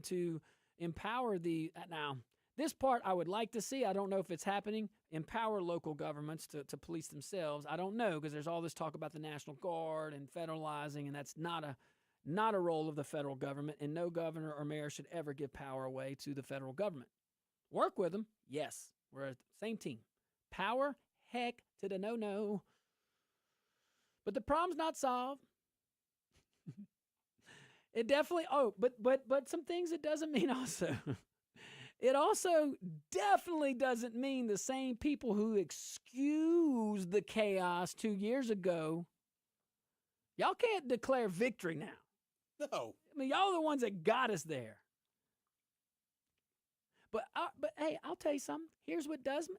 to empower now, this part I would like to see. I don't know if it's happening. Empower local governments to police themselves. I don't know, because there's all this talk about the National Guard and federalizing, and that's not a role of the federal government, and no governor or mayor should ever give power away to the federal government. Work with them, yes. We're the same team. Power, heck to the no. But the problem's not solved. It definitely, but some things it doesn't mean also. It also definitely doesn't mean the same people who excused the chaos 2 years ago, y'all can't declare victory now. No. I mean, y'all are the ones that got us there. But hey, I'll tell you something. Here's what does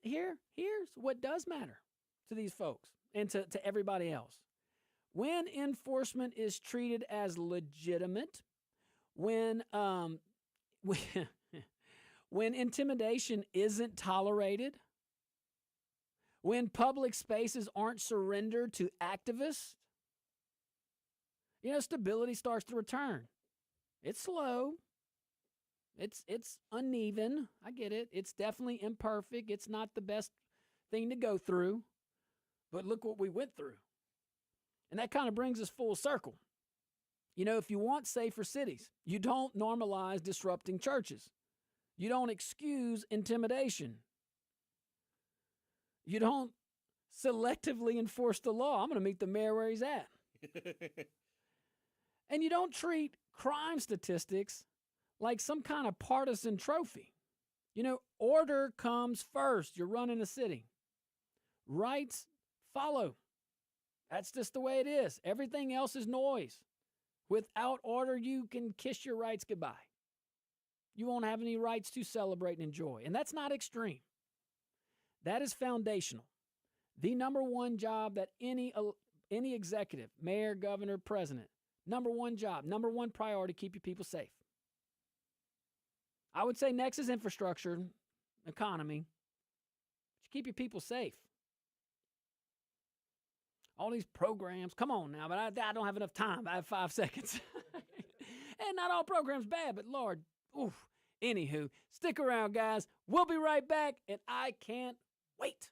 matter to these folks and to everybody else. When enforcement is treated as legitimate, when intimidation isn't tolerated, when public spaces aren't surrendered to activists, stability starts to return. It's slow. It's uneven. I get it. It's definitely imperfect. It's not the best thing to go through. But look what we went through. And that kind of brings us full circle. If you want safer cities, you don't normalize disrupting churches. You don't excuse intimidation. You don't selectively enforce the law. I'm going to meet the mayor where he's at. And you don't treat crime statistics like some kind of partisan trophy. Order comes first. You're running a city. Rights follow. That's just the way it is. Everything else is noise. Without order, you can kiss your rights goodbye. You won't have any rights to celebrate and enjoy. And that's not extreme. That is foundational. The number one job that any executive, mayor, governor, president, number one job, number one priority, keep your people safe. I would say next is infrastructure, economy. But you keep your people safe. All these programs, come on now, but I don't have enough time. I have 5 seconds. And not all programs bad, but Lord, oof. Anywho, stick around, guys. We'll be right back, and I can't wait.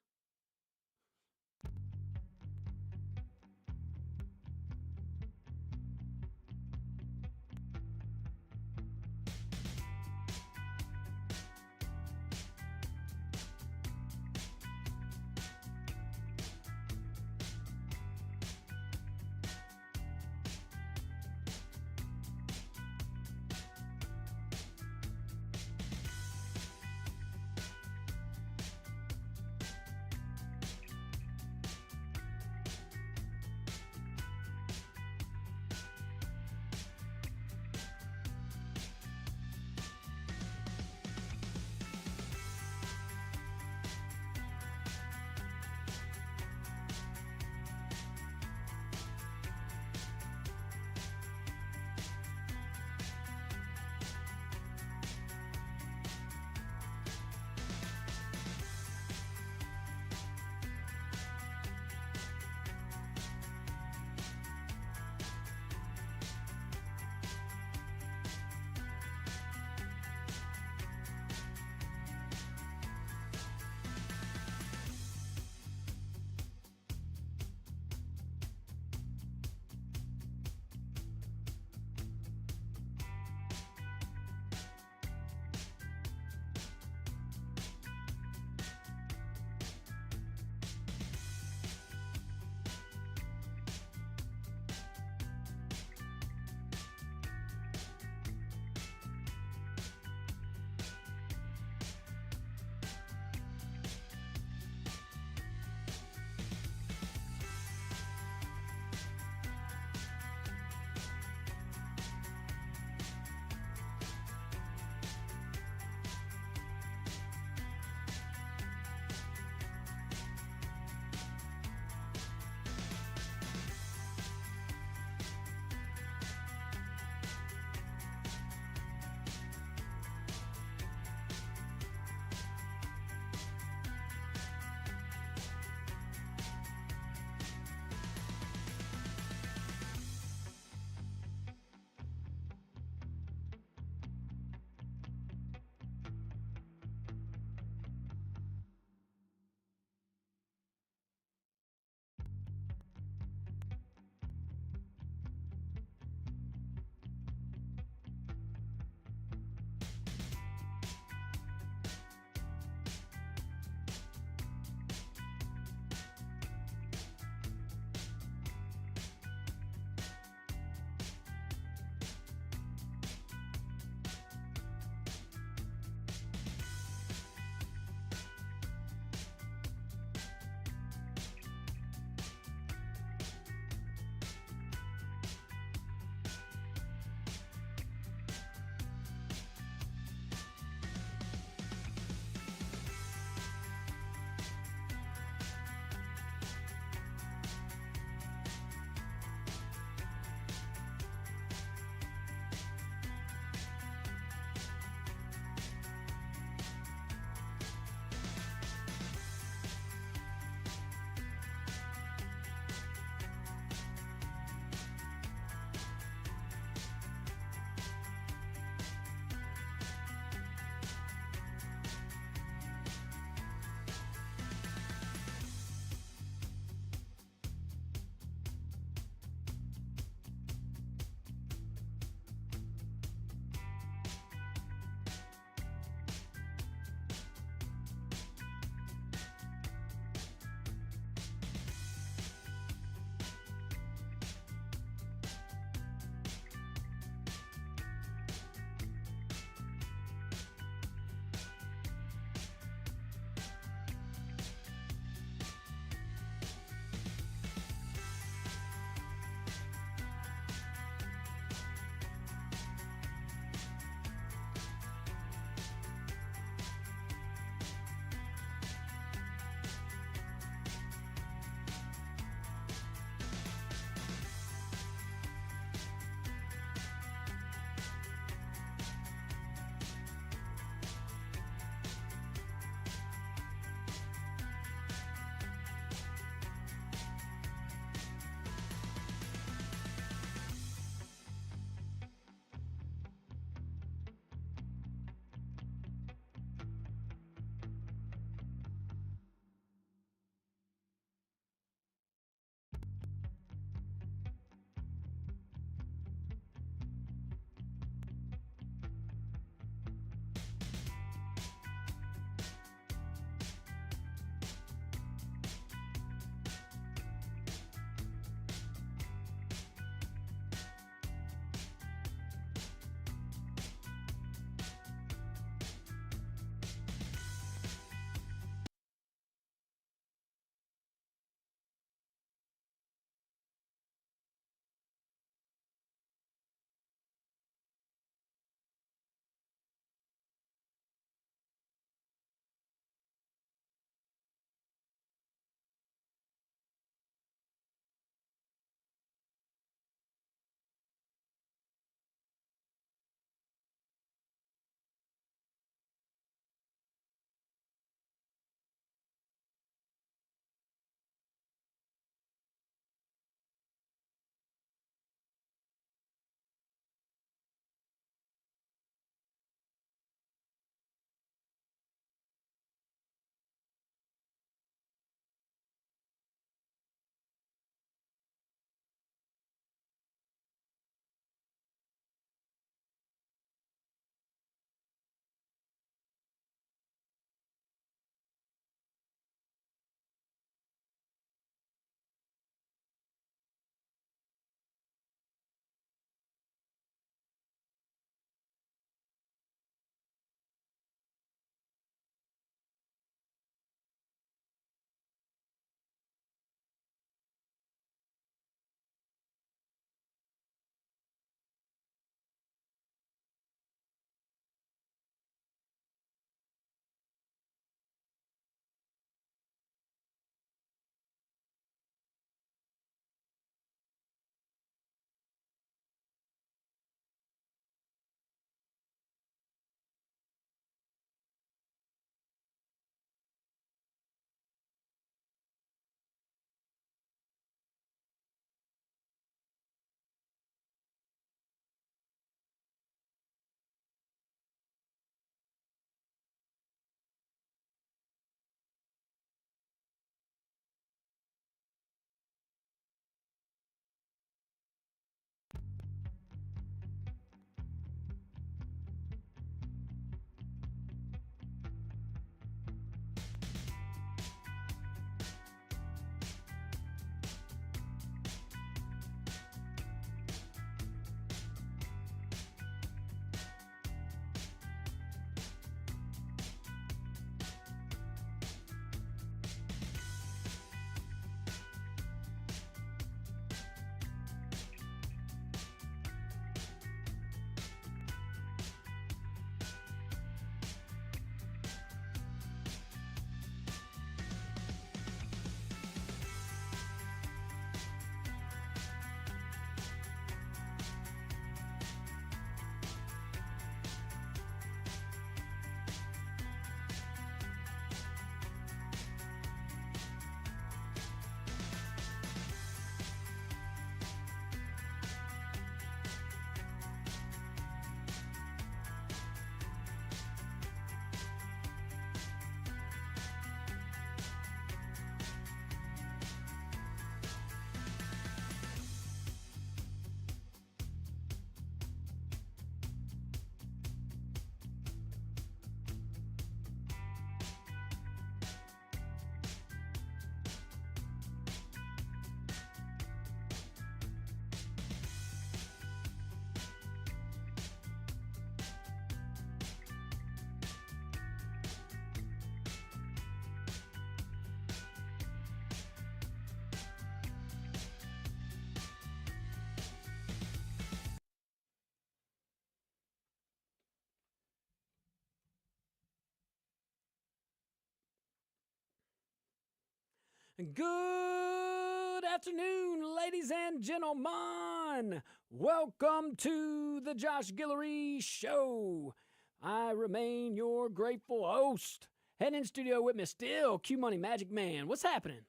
Good afternoon, ladies and gentlemen. Welcome to the Josh Guillory Show. I remain your grateful host. Head in studio with me still, Q Money Magic Man. What's happening?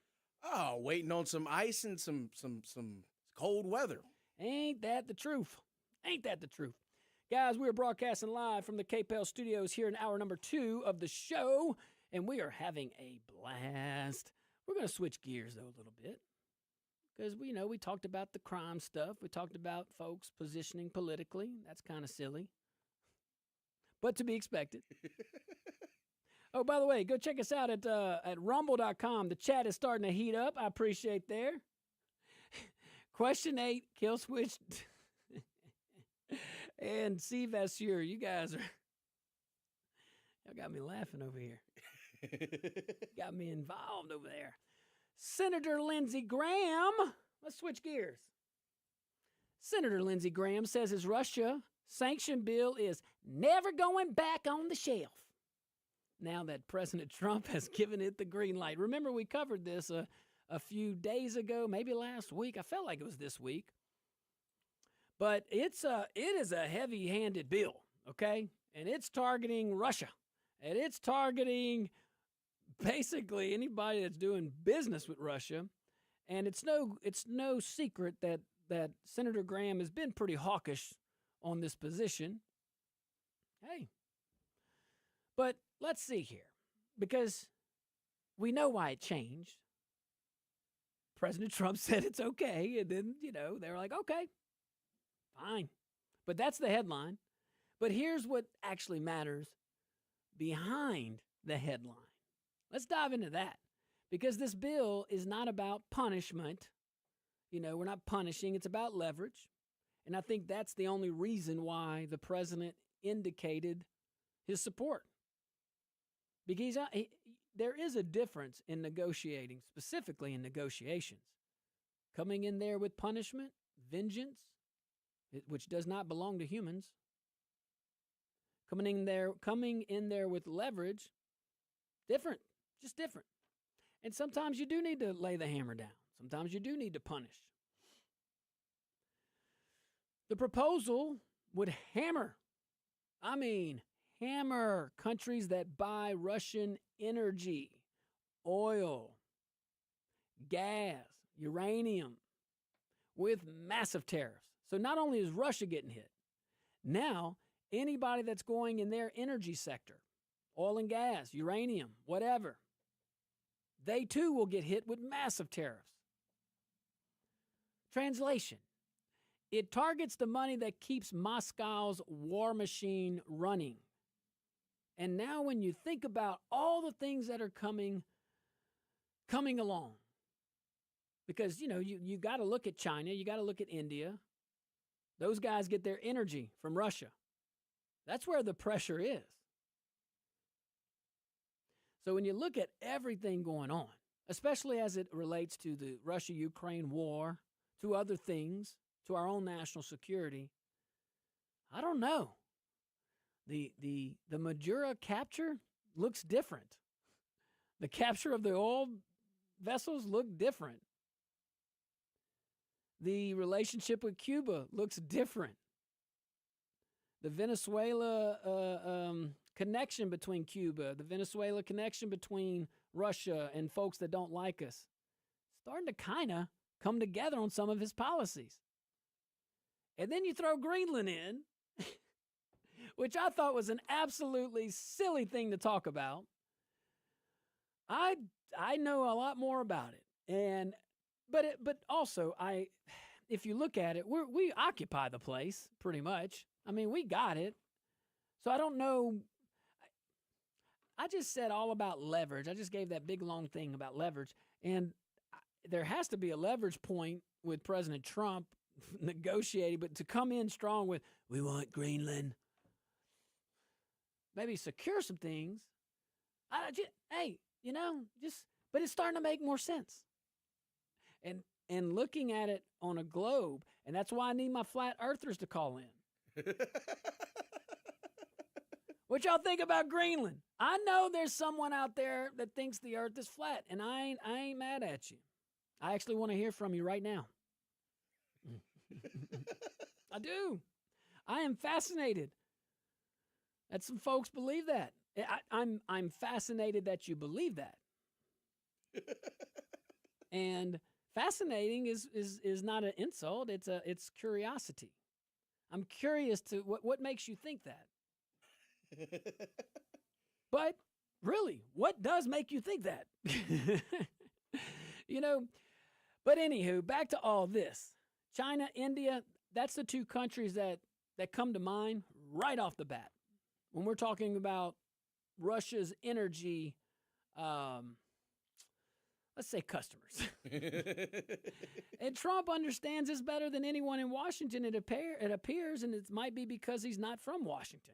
Oh, waiting on some ice and some cold weather. Ain't that the truth? Ain't that the truth? Guys, we are broadcasting live from the KPEL studios here in hour number 2 of the show, and we are having a blast. We're going to switch gears, though, a little bit, because we talked about the crime stuff. We talked about folks positioning politically. That's kind of silly, but to be expected. Oh, by the way, go check us out at rumble.com. The chat is starting to heat up. I appreciate there. Question 8, Kill Switch, and C. Vasseur. You guys are... Y'all got me laughing over here. Got me involved over there. Senator Lindsey Graham. Let's switch gears. Senator Lindsey Graham says his Russia sanction bill is never going back on the shelf now that President Trump has given it the green light. Remember, we covered this a few days ago, maybe last week. I felt like it was this week. But it is a heavy-handed bill, okay? And it's targeting Russia. And it's targeting basically anybody that's doing business with Russia. And it's no secret that Senator Graham has been pretty hawkish on this position. Hey. But let's see here, because we know why it changed. President Trump said it's okay, and then, they were like, okay, fine. But that's the headline. But here's what actually matters behind the headline. Let's dive into that, because this bill is not about punishment. We're not punishing. It's about leverage. And I think that's the only reason why the president indicated his support. Because there is a difference in negotiating, specifically in negotiations. Coming in there with punishment, vengeance, which does not belong to humans. Coming in there with leverage, different, just different. And sometimes you do need to lay the hammer down. Sometimes you do need to punish. The proposal would hammer countries that buy Russian energy, oil, gas, uranium, with massive tariffs. So not only is Russia getting hit, now anybody that's going in their energy sector, oil and gas, uranium, whatever, they too will get hit with massive tariffs. Translation: it targets the money that keeps Moscow's war machine running. And now when you think about all the things that are coming along, because, you got to look at China, you got to look at India. Those guys get their energy from Russia. That's where the pressure is. So when you look at everything going on, especially as it relates to the Russia-Ukraine war, to other things, to our own national security, I don't know. The Maduro capture looks different. The capture of the oil vessels look different. The relationship with Cuba looks different. The Venezuela connection between Cuba, the Venezuela connection between Russia and folks that don't like us, starting to kind of come together on some of his policies. And then you throw Greenland in, which I thought was an absolutely silly thing to talk about. I know a lot more about it, but also if you look at it, we occupy the place pretty much. I mean, we got it. So I don't know. I just said all about leverage. I just gave that big long thing about leverage, and there has to be a leverage point with President Trump negotiating, but to come in strong with, we want Greenland, maybe secure some things. But it's starting to make more sense. And looking at it on a globe, and that's why I need my flat earthers to call in. What y'all think about Greenland? I know there's someone out there that thinks the earth is flat, and I ain't mad at you. I actually want to hear from you right now. I do. I am fascinated that some folks believe that. I'm fascinated that you believe that. And fascinating is not an insult. It's curiosity. I'm curious to what makes you think that. But really, what does make you think that? But anywho, back to all this. China, India, that's the two countries that come to mind right off the bat when we're talking about Russia's energy, let's say customers. And Trump understands this better than anyone in Washington, it appears, and it might be because he's not from Washington.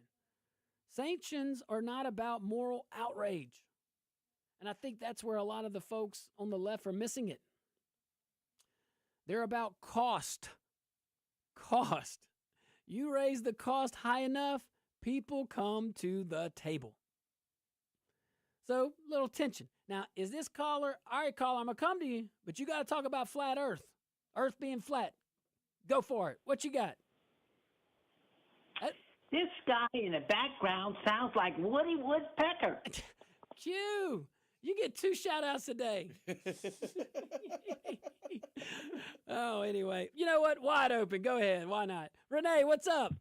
Sanctions are not about moral outrage. And I think that's where a lot of the folks on the left are missing it. They're about cost. Cost. You raise the cost high enough, people come to the table. So, little tension. Now, is this caller, all right, caller, I'm going to come to you, but you got to talk about flat Earth. Earth being flat. Go for it. What you got? This guy in the background sounds like Woody Woodpecker. Q, you get 2 shout-outs a day. Oh, anyway. You know what? Wide open. Go ahead. Why not? Renee, what's up?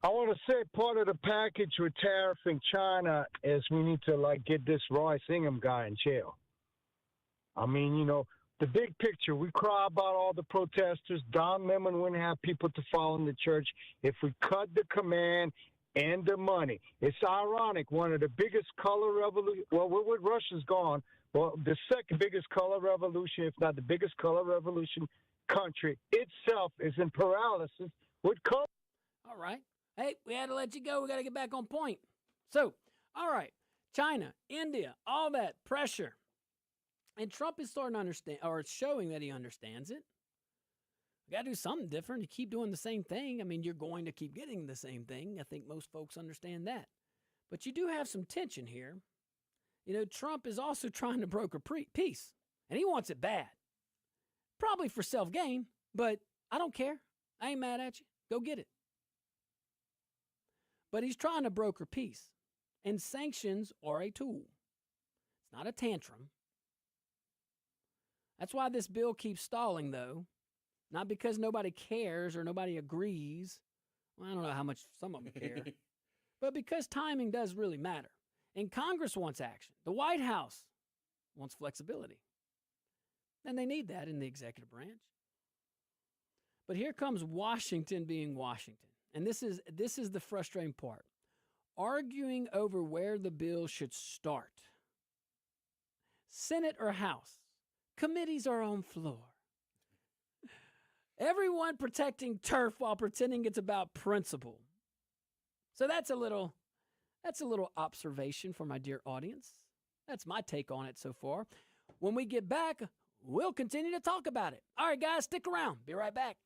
I want to say part of the package with tariff in China is we need to, get this Roy Singham guy in jail. I mean, the big picture, we cry about all the protesters. Don Lemon wouldn't have people to follow in the church if we cut the command and the money. It's ironic. One of the biggest color revolution, well, with Russia's gone, well, the second biggest color revolution, if not the biggest color revolution country itself is in paralysis with color. All right. Hey, we had to let you go. We got to get back on point. So, all right. China, India, all that pressure. And Trump is starting to understand, or it's showing that he understands it. We got to do something different. You keep doing the same thing. I mean, you're going to keep getting the same thing. I think most folks understand that. But you do have some tension here. Trump is also trying to broker peace, and he wants it bad. Probably for self-gain, but I don't care. I ain't mad at you. Go get it. But he's trying to broker peace, and sanctions are a tool. It's not a tantrum. That's why this bill keeps stalling, though. Not because nobody cares or nobody agrees. Well, I don't know how much some of them care. But because timing does really matter. And Congress wants action. The White House wants flexibility. And they need that in the executive branch. But here comes Washington being Washington. And this is the frustrating part. Arguing over where the bill should start. Senate or House. Committees are on floor. Everyone protecting turf while pretending it's about principle. So that's a little observation for my dear audience. That's my take on it so far. When we get back, we'll continue to talk about it. All right, guys, stick around. Be right back.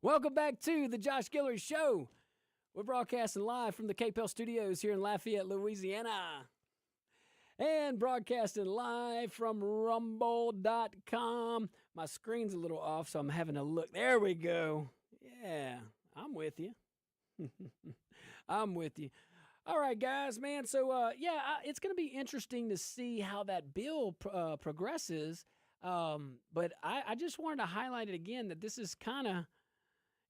Welcome back to the Josh Guillory Show. We're broadcasting live from the KPEL studios here in Lafayette, Louisiana. And broadcasting live from rumble.com. My screen's a little off, so I'm having to look. There we go. Yeah, I'm with you. I'm with you. All right, guys, man. So, it's going to be interesting to see how that bill progresses. But I just wanted to highlight it again that this is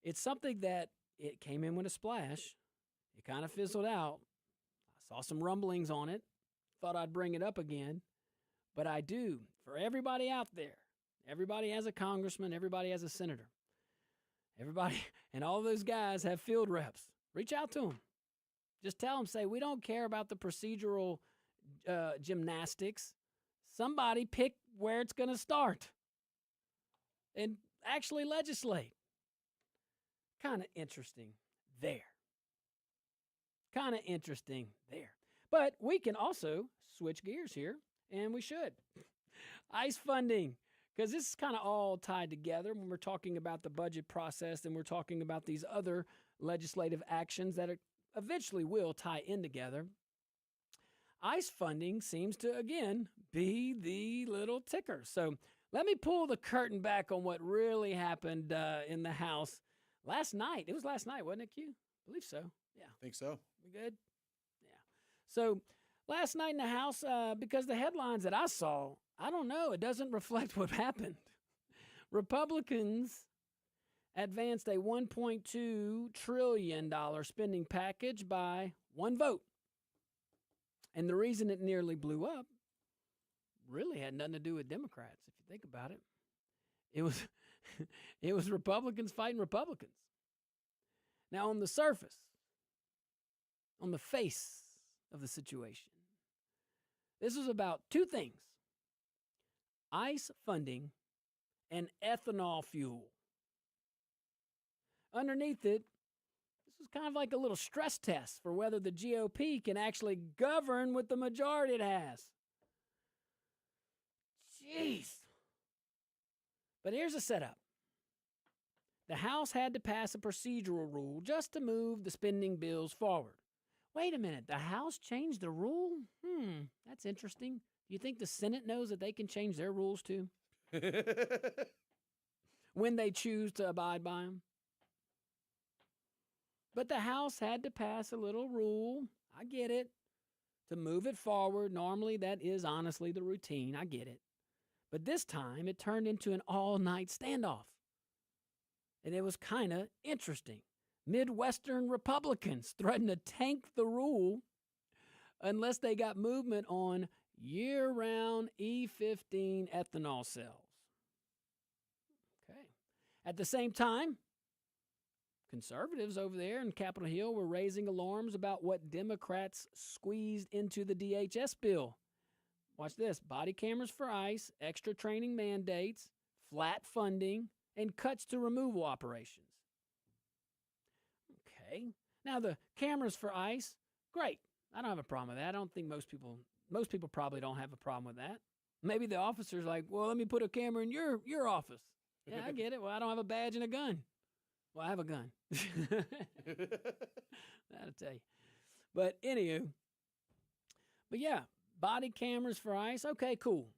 it's something that it came in with a splash. It kind of fizzled out. I saw some rumblings on it. Thought I'd bring it up again. But I do. For everybody out there, everybody has a congressman, everybody has a senator. Everybody, and all those guys have field reps. Reach out to them. Just tell them, say, we don't care about the procedural gymnastics. Somebody pick where it's going to start and actually legislate. Kind of interesting there. But we can also switch gears here, and we should. ICE funding, because this is kind of all tied together when we're talking about the budget process and we're talking about these other legislative actions that eventually will tie in together. ICE funding seems to, again, be the little ticker. So let me pull the curtain back on what really happened in the House last night. It was last night, wasn't it, Q? I believe so. Yeah. I think so. We good? Yeah. So last night in the House, because the headlines that I saw, I don't know, it doesn't reflect what happened. Republicans advanced a $1.2 trillion spending package by one vote. And the reason it nearly blew up really had nothing to do with Democrats, if you think about it. It was Republicans fighting Republicans. Now, on the surface, on the face of the situation, this was about two things: ICE funding and ethanol fuel. Underneath it, this was kind of like a little stress test for whether the GOP can actually govern with the majority it has. Jeez. But here's the setup. The House had to pass a procedural rule just to move the spending bills forward. Wait a minute, the House changed the rule? That's interesting. Do you think the Senate knows that they can change their rules too? When they choose to abide by them? But the House had to pass a little rule, I get it, to move it forward. Normally that is honestly the routine, I get it. But this time it turned into an all-night standoff. And it was kind of interesting. Midwestern Republicans threatened to tank the rule unless they got movement on year-round E15 ethanol cells. Okay. At the same time, conservatives over there in Capitol Hill were raising alarms about what Democrats squeezed into the DHS bill. Watch this: body cameras for ICE, extra training mandates, flat funding, and cuts to removal operations. Okay. Now the cameras for ICE, great. I don't have a problem with that. I don't think most people probably don't have a problem with that. Maybe the officer's like, well, let me put a camera in your office. Yeah, I get it. Well, I don't have a badge and a gun. Well, I have a gun. That'll tell you. But anywho, but yeah, body cameras for ICE. Okay, cool.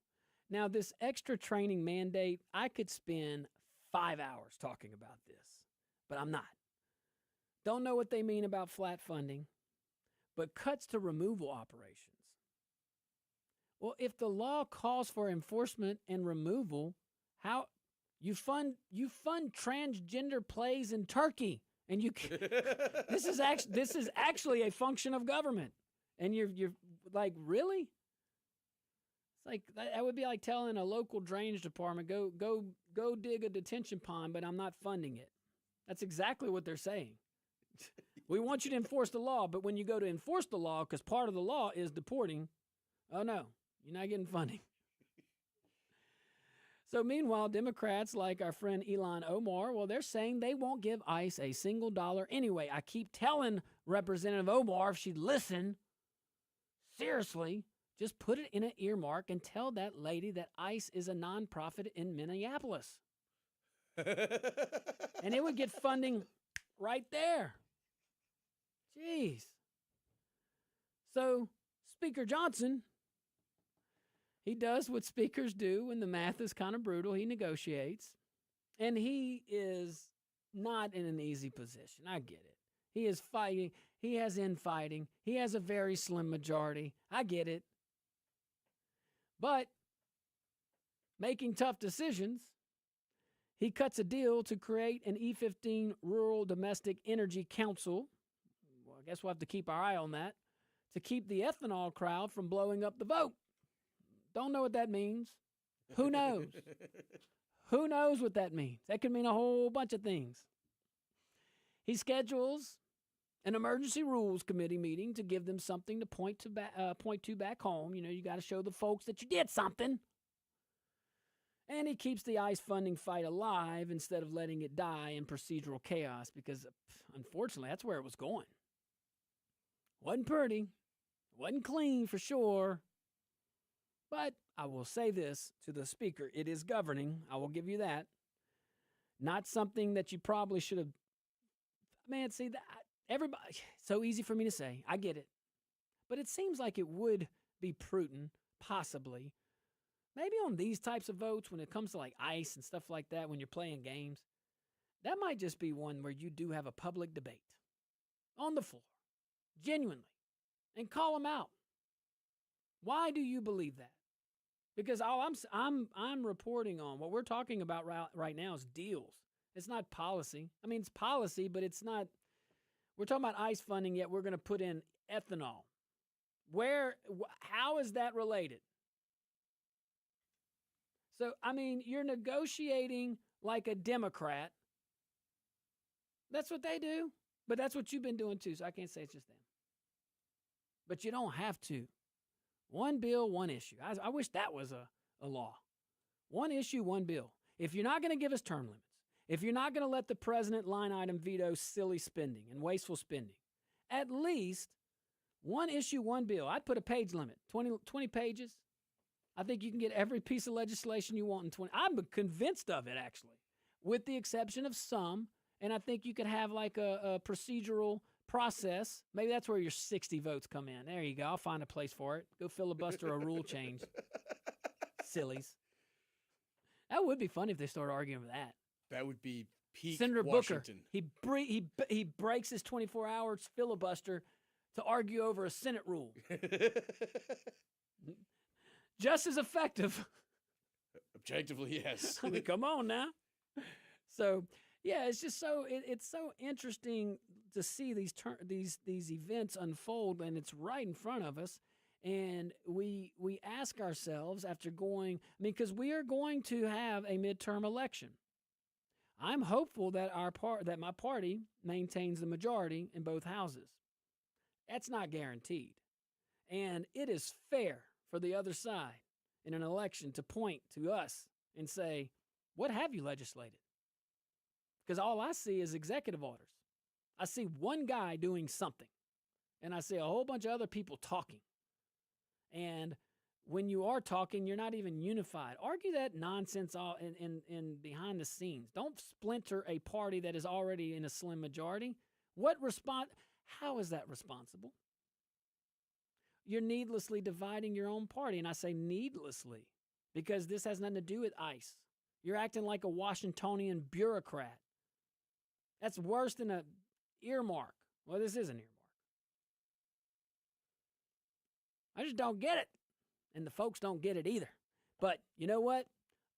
Now this extra training mandate, I could spend 5 hours talking about this, but I'm not. Don't know what they mean about flat funding, but cuts to removal operations. Well, if the law calls for enforcement and removal, how you fund transgender plays in Turkey, and you this is actually a function of government, and you're like, really? It's like that would be like telling a local drainage department go dig a detention pond, but I'm not funding it. That's exactly what they're saying. We want you to enforce the law, but when you go to enforce the law, because part of the law is deporting, oh no, you're not getting funding. So meanwhile, Democrats like our friend Ilhan Omar, well, they're saying they won't give ICE a single dollar anyway. I keep telling Representative Omar, if she'd listen, seriously, just put it in an earmark and tell that lady that ICE is a nonprofit in Minneapolis. And it would get funding right there. Jeez. So Speaker Johnson, he does what speakers do when the math is kind of brutal. He negotiates. And he is not in an easy position. I get it. He is fighting. He has infighting. He has a very slim majority. I get it. But making tough decisions, he cuts a deal to create an E15 Rural Domestic Energy Council. Well, I guess we'll have to keep our eye on that, to keep the ethanol crowd from blowing up the vote. Don't know what that means. Who knows? Who knows what that means? That could mean a whole bunch of things. He schedules an emergency rules committee meeting to give them something to point to back home. You know, you got to show the folks that you did something. And he keeps the ICE funding fight alive instead of letting it die in procedural chaos because, unfortunately, that's where it was going. Wasn't pretty. Wasn't clean for sure. But I will say this to the speaker. It is governing. I will give you that. Not something that you probably should have. Man, see, that everybody, so easy for me to say. I get it. But it seems like it would be prudent, possibly, maybe on these types of votes when it comes to like ICE and stuff like that, when you're playing games, that might just be one where you do have a public debate on the floor, genuinely, and call them out. Why do you believe that? Because all I'm reporting on, what we're talking about right now is deals. It's not policy. I mean, it's policy, but it's not. We're talking about ICE funding, yet we're going to put in ethanol. How is that related? So, I mean, you're negotiating like a Democrat. That's what they do. But that's what you've been doing too, so I can't say it's just them. But you don't have to. One bill, one issue. I wish that was a law. One issue, one bill. If you're not going to give us term limits, if you're not going to let the president line item veto silly spending and wasteful spending, at least one issue, one bill. I'd put a page limit, 20 pages. I think you can get every piece of legislation you want in 20. I'm convinced of it, actually, with the exception of some. And I think you could have like a procedural process. Maybe that's where your 60 votes come in. There you go. I'll find a place for it. Go filibuster a rule change. Sillies. That would be fun if they started arguing with that. That would be peak Senator Washington. Booker, he breaks his 24 hours filibuster to argue over a Senate rule. Just as effective. Objectively, yes. I mean, come on now. So, yeah, it's just it's so interesting to see these events unfold, and it's right in front of us. And we ask ourselves after going, because we are going to have a midterm election. I'm hopeful that that my party maintains the majority in both houses. That's not guaranteed. And it is fair for the other side in an election to point to us and say, what have you legislated? Because all I see is executive orders. I see one guy doing something, and I see a whole bunch of other people talking. And when you are talking, you're not even unified. Argue that nonsense all in behind the scenes. Don't splinter a party that is already in a slim majority. How is that responsible? You're needlessly dividing your own party. And I say needlessly because this has nothing to do with ICE. You're acting like a Washingtonian bureaucrat. That's worse than an earmark. Well, this is an earmark. I just don't get it. And the folks don't get it either. But you know what?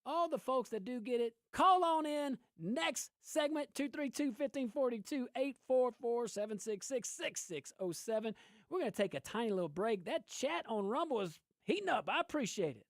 All the folks that do get it, call on in. Next segment, 232-1542, 844-766-6607. We're going to take a tiny little break. That chat on Rumble is heating up. I appreciate it.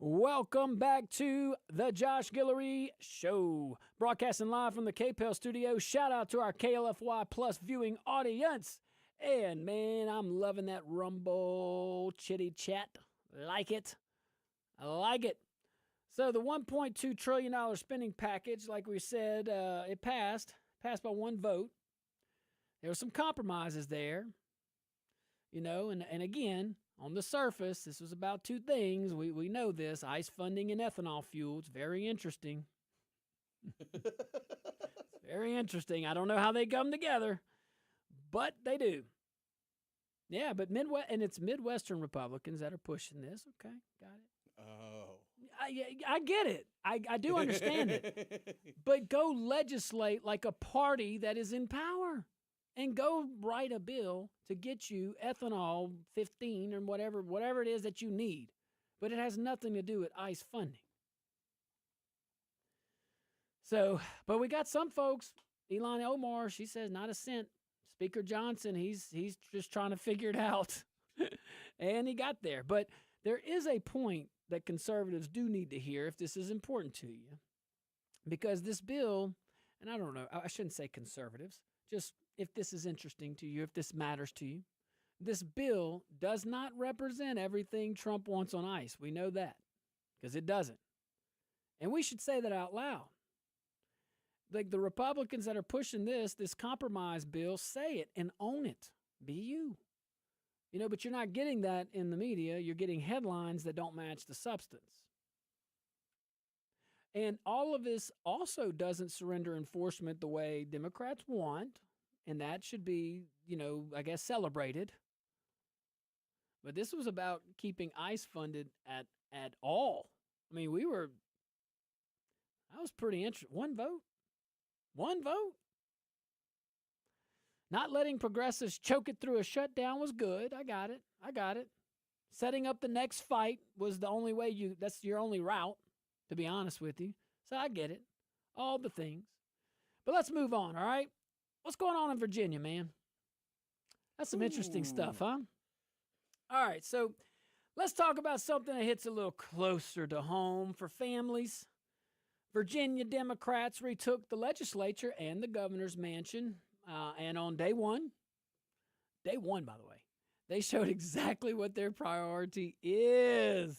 Welcome back to the Josh Guillory Show. Broadcasting live from the KPEL studio. Shout out to our KLFY Plus viewing audience. And man, I'm loving that Rumble chitty chat. Like it. I like it. So the $1.2 trillion spending package, like we said, it passed by one vote. There were some compromises there, you know, and again, on the surface, this was about two things. We know this, ICE funding and ethanol fuel. It's very interesting. It's very interesting. I don't know how they come together, but they do. Yeah, but it's Midwestern Republicans that are pushing this. Okay, got it. Oh. I get it. I do understand it. But go legislate like a party that is in power. And go write a bill to get you ethanol 15 or whatever it is that you need. But it has nothing to do with ICE funding. So, but we got some folks. Elon Omar, she says not a cent. Speaker Johnson, he's just trying to figure it out. And he got there. But there is a point that conservatives do need to hear if this is important to you. Because this bill, and I don't know, I shouldn't say conservatives, just if this is interesting to you, if this matters to you, this bill does not represent everything Trump wants on ICE. We know that because it doesn't. And we should say that out loud. Like the Republicans that are pushing this compromise bill, say it and own it. Be you. You know, but you're not getting that in the media. You're getting headlines that don't match the substance. And all of this also doesn't surrender enforcement the way Democrats want. And that should be, you know, I guess celebrated. But this was about keeping ICE funded at all. I mean, I was pretty interested. One vote. Not letting progressives choke it through a shutdown was good. I got it. Setting up the next fight was the only way that's your only route, to be honest with you. So I get it. All the things. But let's move on, all right? What's going on in Virginia, man? That's some interesting stuff, huh? All right, so let's talk about something that hits a little closer to home for families. Virginia Democrats retook the legislature and the governor's mansion, and on day one, by the way, they showed exactly what their priority is.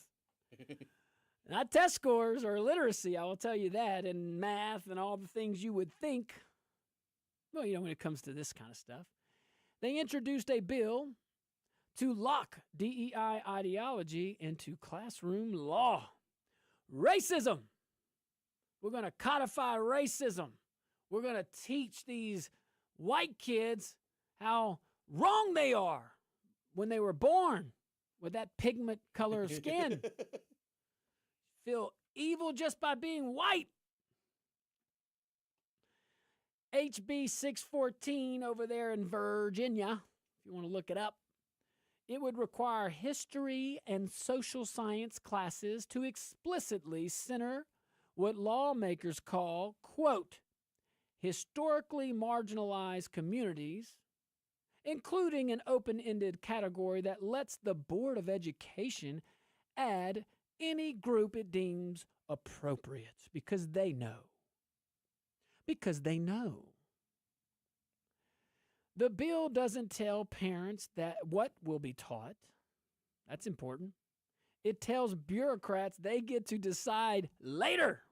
Not test scores or literacy, I will tell you that, and math and all the things you would think. Well, you know, when it comes to this kind of stuff. They introduced a bill to lock DEI ideology into classroom law. Racism. We're going to codify racism. We're going to teach these white kids how wrong they are when they were born with that pigment color of skin. Feel evil just by being white. HB 614 over there in Virginia, if you want to look it up, it would require history and social science classes to explicitly center what lawmakers call, quote, historically marginalized communities, including an open-ended category that lets the Board of Education add any group it deems appropriate because they know. Because they know. The bill doesn't tell parents that what will be taught. That's important. It tells bureaucrats they get to decide later.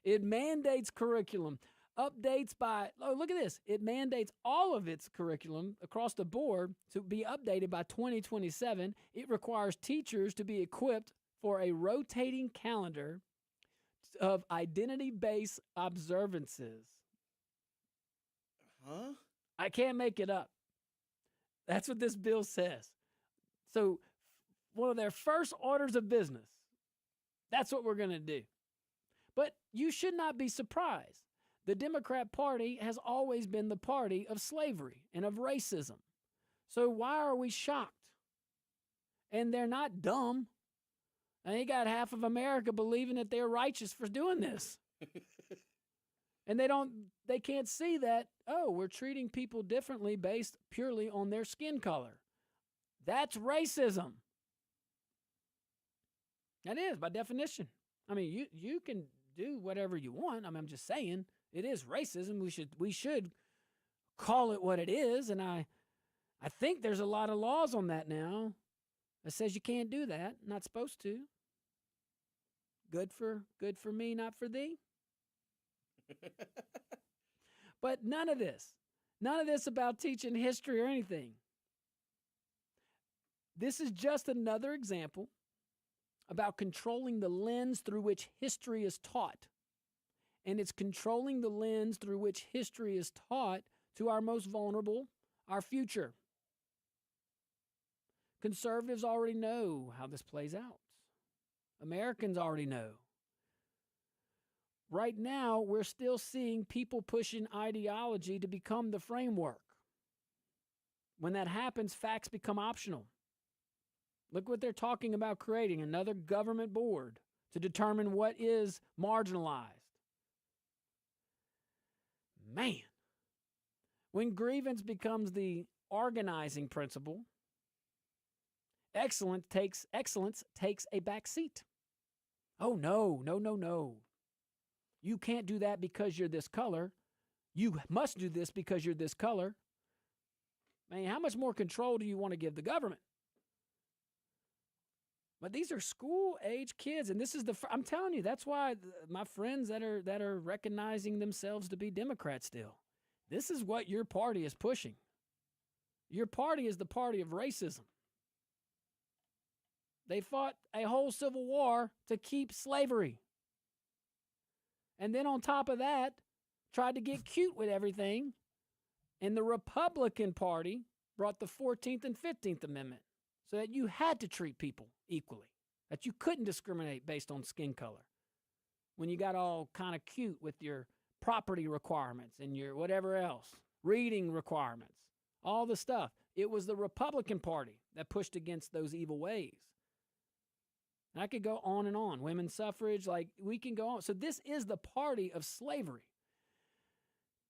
It mandates curriculum updates by, oh, look at this. It mandates all of its curriculum across the board to be updated by 2027. It requires teachers to be equipped for a rotating calendar of identity-based observances. Huh? I can't make it up. That's what this bill says. So one of their first orders of business, that's what we're going to do. But you should not be surprised. The Democrat Party has always been the party of slavery and of racism. So why are we shocked? And they're not dumb. And they got half of America believing that they're righteous for doing this. And they can't see that, oh, we're treating people differently based purely on their skin color. That's racism. That is, by definition. I mean, you can do whatever you want. I mean, I'm just saying it is racism. We should call it what it is, and I think there's a lot of laws on that now that says you can't do that, not supposed to. Good for me, not for thee. But none of this about teaching history or anything. This is just another example about controlling the lens through which history is taught. And it's controlling the lens through which history is taught to our most vulnerable, our future. Conservatives already know how this plays out. Americans already know. Right now, we're still seeing people pushing ideology to become the framework. When that happens, facts become optional. Look what they're talking about creating, another government board to determine what is marginalized. Man, when grievance becomes the organizing principle, excellence takes a back seat. Oh, no. You can't do that because you're this color. You must do this because you're this color. Man, how much more control do you want to give the government? But these are school-age kids, and this is I'm telling you, that's why my friends that are recognizing themselves to be Democrats still, this is what your party is pushing. Your party is the party of racism. They fought a whole civil war to keep slavery. And then on top of that, tried to get cute with everything. And the Republican Party brought the 14th and 15th Amendment so that you had to treat people equally, that you couldn't discriminate based on skin color. When you got all kind of cute with your property requirements and your whatever else, reading requirements, all the stuff. It was the Republican Party that pushed against those evil ways. And I could go on and on. Women's suffrage, like we can go on. So this is the party of slavery.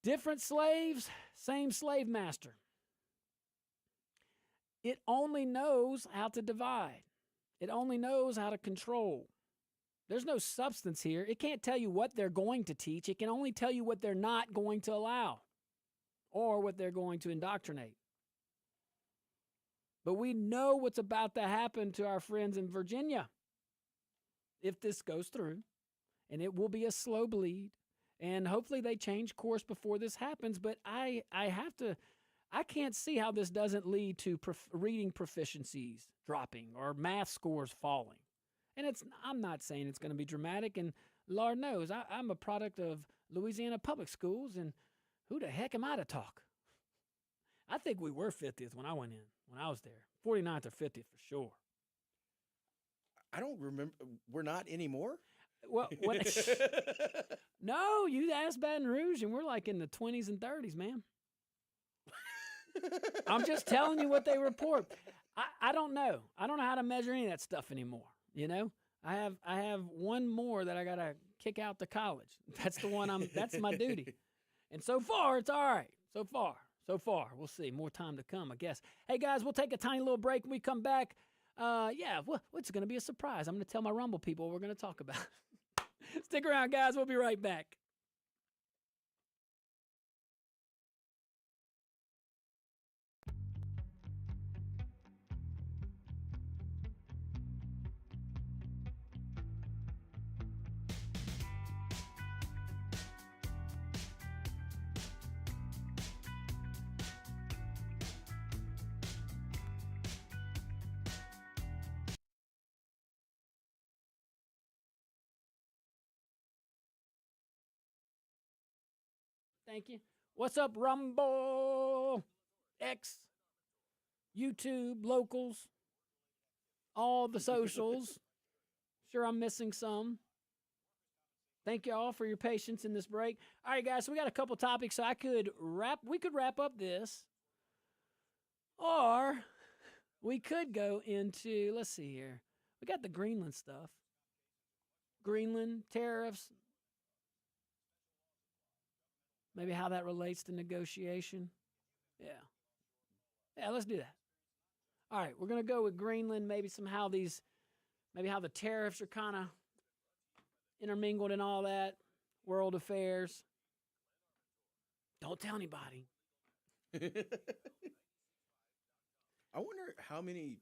Different slaves, same slave master. It only knows how to divide. It only knows how to control. There's no substance here. It can't tell you what they're going to teach. It can only tell you what they're not going to allow or what they're going to indoctrinate. But we know what's about to happen to our friends in Virginia if this goes through, and it will be a slow bleed, and hopefully they change course before this happens, but I can't see how this doesn't lead to reading proficiencies dropping or math scores falling. And I'm not saying it's going to be dramatic, and Lord knows, I'm a product of Louisiana public schools, and who the heck am I to talk? I think we were 50th when I went in, when I was there. 49th or 50th for sure. I don't remember. We're not anymore? Well, no, you asked Baton Rouge, and we're like in the 20s and 30s, man. I'm just telling you what they report. I don't know. I don't know how to measure any of that stuff anymore. You know, I have one more that I got to kick out to college. That's the one that's my duty. And so far, it's all right. So far. We'll see. More time to come, I guess. Hey, guys, we'll take a tiny little break when we come back. It's going to be a surprise. I'm going to tell my Rumble people what we're going to talk about. Stick around, guys. We'll be right back. Thank you. What's up, Rumble, X, YouTube, locals, all the socials? Sure, I'm missing some. Thank you all for your patience in this break. All right, guys, so we got a couple topics. So we could wrap up this, or we could go into, let's see here. We got the Greenland stuff. Greenland, tariffs, maybe how that relates to negotiation. Yeah, let's do that. All right, we're going to go with Greenland, maybe somehow these maybe how the tariffs are kind of intermingled in all that, world affairs. Don't tell anybody. I wonder how many.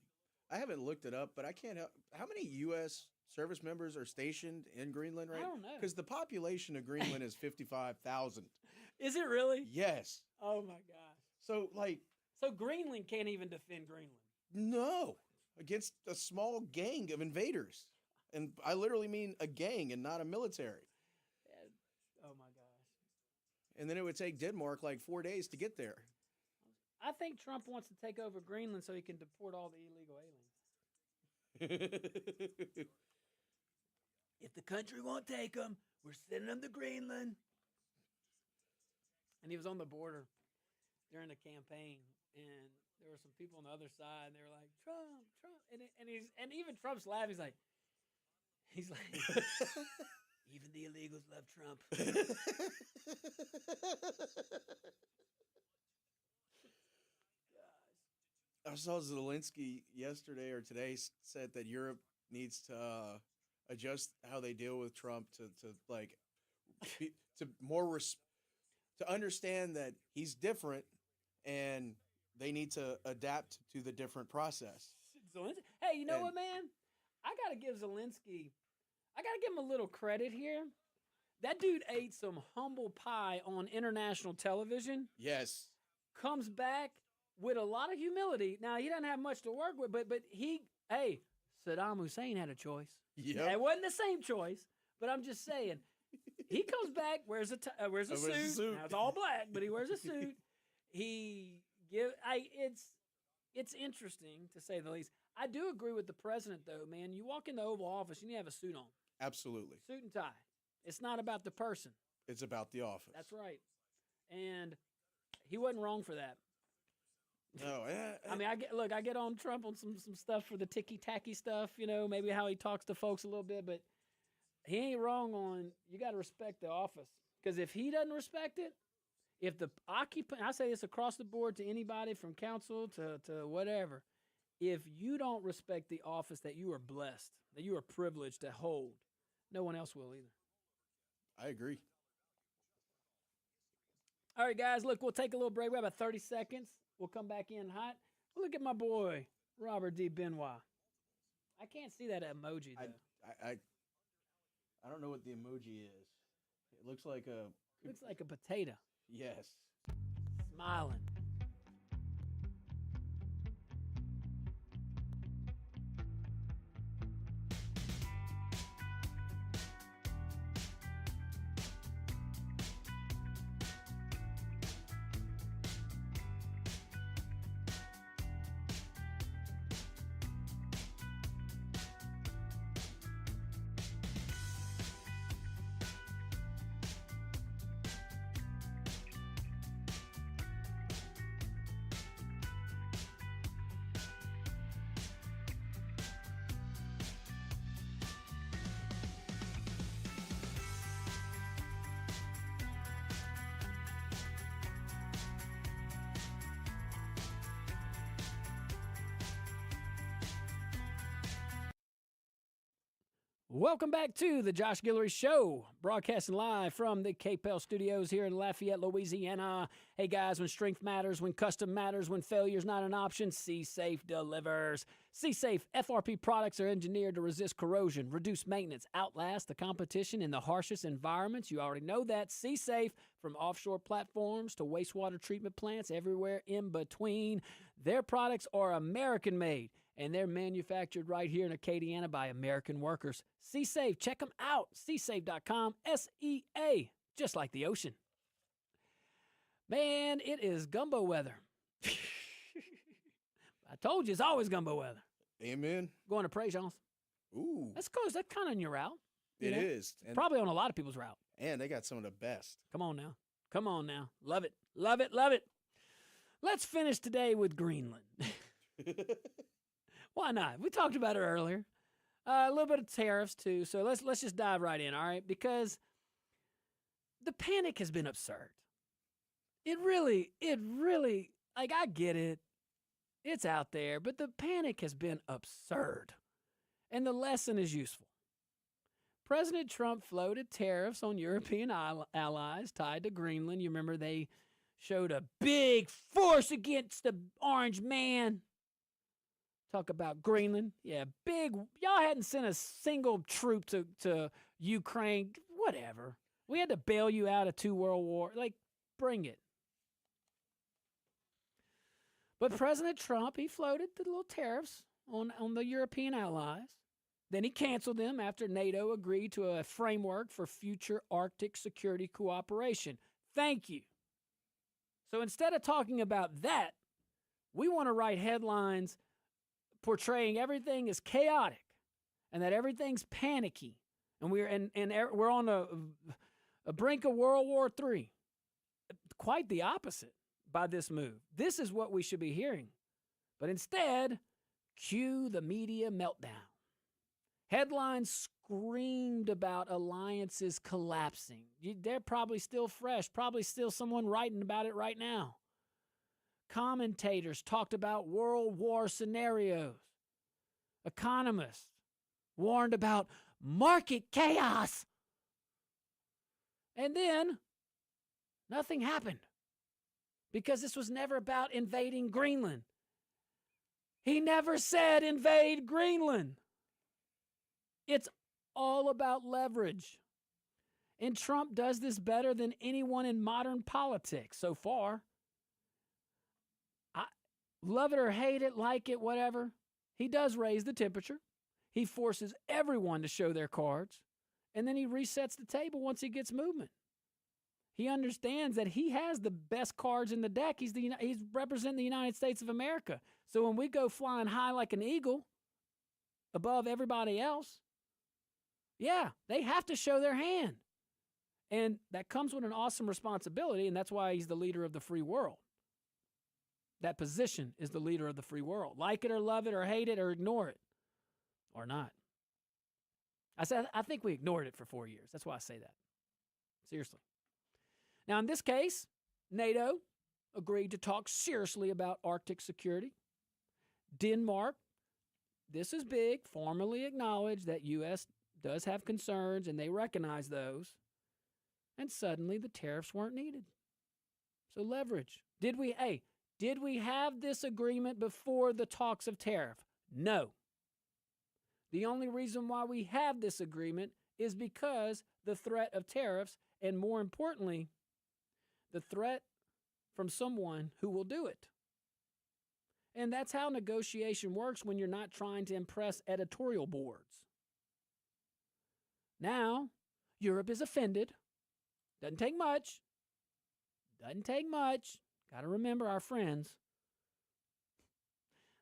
I haven't looked it up, but I can't help. How many U.S. service members are stationed in Greenland right I now? don't know. Because the population of Greenland is 55,000. Is it really? Yes. Oh my gosh. So, like, So Greenland can't even defend Greenland. no, against a small gang of invaders. And I literally mean a gang and not a military. Oh my gosh. And then it would take Denmark like 4 days to get there. I think Trump wants to take over Greenland so he can deport all the illegal aliens. If the country won't take them, we're sending them to Greenland. And he was on the border during the campaign, and there were some people on the other side, and they were like, Trump, Trump. And even Trump's laughing. He's like, even the illegals love Trump. I saw Zelensky yesterday or today said that Europe needs to adjust how they deal with Trump to understand that he's different and they need to adapt to the different process. Zelensky. Hey, you know what, man? I got to give Zelensky, I got to give him a little credit here. That dude ate some humble pie on international television. Yes. Comes back with a lot of humility. Now, he doesn't have much to work with, but Saddam Hussein had a choice. Yeah. It wasn't the same choice, but I'm just saying. He comes back, wears a suit. Now, it's all black, but he wears a suit. It's interesting, to say the least. I do agree with the president, though, man. You walk in the Oval Office, you need to have a suit on. Absolutely. Suit and tie. It's not about the person. It's about the office. That's right. And he wasn't wrong for that. No, I mean, I get on Trump on some stuff for the ticky-tacky stuff, maybe how he talks to folks a little bit, but he ain't wrong on, you got to respect the office. Because if he doesn't respect it, if the occupant, I say this across the board to anybody from council to whatever, if you don't respect the office that you are blessed, that you are privileged to hold, no one else will either. I agree. All right, guys, look, we'll take a little break. We have about 30 seconds. We'll come back in hot. Look at my boy, Robert D. Benoit. I can't see that emoji, though. I don't know what the emoji is. It looks like a potato. Yes. Smiling. Welcome back to the Josh Guillory Show, broadcasting live from the KPEL studios here in Lafayette, Louisiana. Hey guys, when strength matters, when custom matters, when failure's not an option, C-Safe delivers. C-Safe FRP products are engineered to resist corrosion, reduce maintenance, outlast the competition in the harshest environments. You already know that. C-Safe, from offshore platforms to wastewater treatment plants, everywhere in between. Their products are American-made, and they're manufactured right here in Acadiana by American workers. C-Safe, check them out. csafe.com, S-E-A, just like the ocean. Man, it is gumbo weather. I told you, it's always gumbo weather. Amen. Going to Préjean's. Ooh. That's close. That's kind of on your route. It is. And probably on a lot of people's route. And they got some of the best. Come on now. Come on now. Love it. Love it. Love it. Let's finish today with Greenland. Why not? We talked about it earlier. A little bit of tariffs too. So let's just dive right in, all right? Because the panic has been absurd. It really, like, I get it. It's out there, but the panic has been absurd. And the lesson is useful. President Trump floated tariffs on European allies tied to Greenland. You remember they showed a big force against the orange man. Talk about Greenland. Yeah, big. Y'all hadn't sent a single troop to Ukraine. Whatever. We had to bail you out of 2 world wars. Like, bring it. But President Trump, he floated the little tariffs on the European allies. Then he canceled them after NATO agreed to a framework for future Arctic security cooperation. Thank you. So instead of talking about that, we want to write headlines portraying everything as chaotic and that everything's panicky. And we're on a brink of World War III. Quite the opposite by this move. This is what we should be hearing. But instead, cue the media meltdown. Headlines screamed about alliances collapsing. They're probably still fresh, probably still someone writing about it right now. Commentators talked about world war scenarios. Economists warned about market chaos. And then nothing happened because this was never about invading Greenland. He never said invade Greenland. It's all about leverage. And Trump does this better than anyone in modern politics so far. Love it or hate it, like it, whatever. He does raise the temperature. He forces everyone to show their cards. And then he resets the table once he gets movement. He understands that he has the best cards in the deck. He's representing the United States of America. So when we go flying high like an eagle above everybody else, yeah, they have to show their hand. And that comes with an awesome responsibility, and that's why he's the leader of the free world. That position is the leader of the free world. Like it or love it or hate it or ignore it. Or not. I think we ignored it for 4 years. That's why I say that. Seriously. Now, in this case, NATO agreed to talk seriously about Arctic security. Denmark, this is big, formally acknowledged that U.S. does have concerns, and they recognize those. And suddenly the tariffs weren't needed. So leverage. Did we have this agreement before the talks of tariff? No. The only reason why we have this agreement is because the threat of tariffs, and more importantly, the threat from someone who will do it. And that's how negotiation works when you're not trying to impress editorial boards. Now, Europe is offended. Doesn't take much. Got to remember our friends.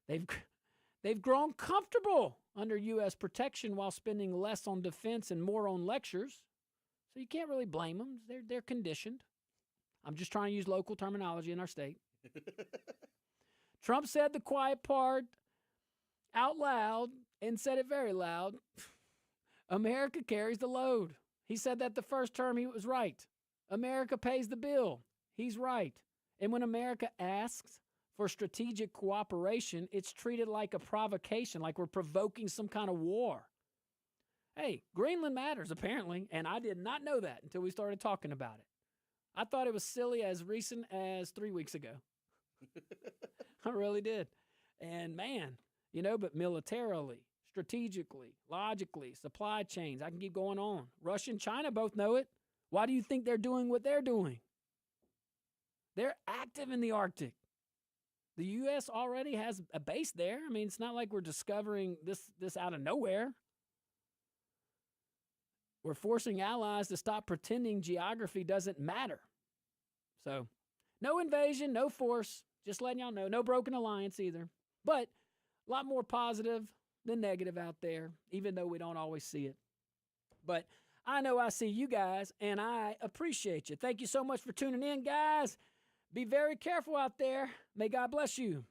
They've grown comfortable under U.S. protection while spending less on defense and more on lectures. So you can't really blame them. They're conditioned. I'm just trying to use local terminology in our state. Trump said the quiet part out loud and said it very loud. America carries the load. He said that the first term he was right. America pays the bill. He's right. And when America asks for strategic cooperation, it's treated like a provocation, like we're provoking some kind of war. Hey, Greenland matters, apparently, and I did not know that until we started talking about it. I thought it was silly as recent as 3 weeks ago. I really did. And man, but militarily, strategically, logically, supply chains, I can keep going on. Russia and China both know it. Why do you think they're doing what they're doing? They're active in the Arctic. The U.S. already has a base there. I mean, it's not like we're discovering this out of nowhere. We're forcing allies to stop pretending geography doesn't matter. So, no invasion, no force. Just letting y'all know. No broken alliance either. But a lot more positive than negative out there, even though we don't always see it. But I know I see you guys, and I appreciate you. Thank you so much for tuning in, guys. Be very careful out there. May God bless you.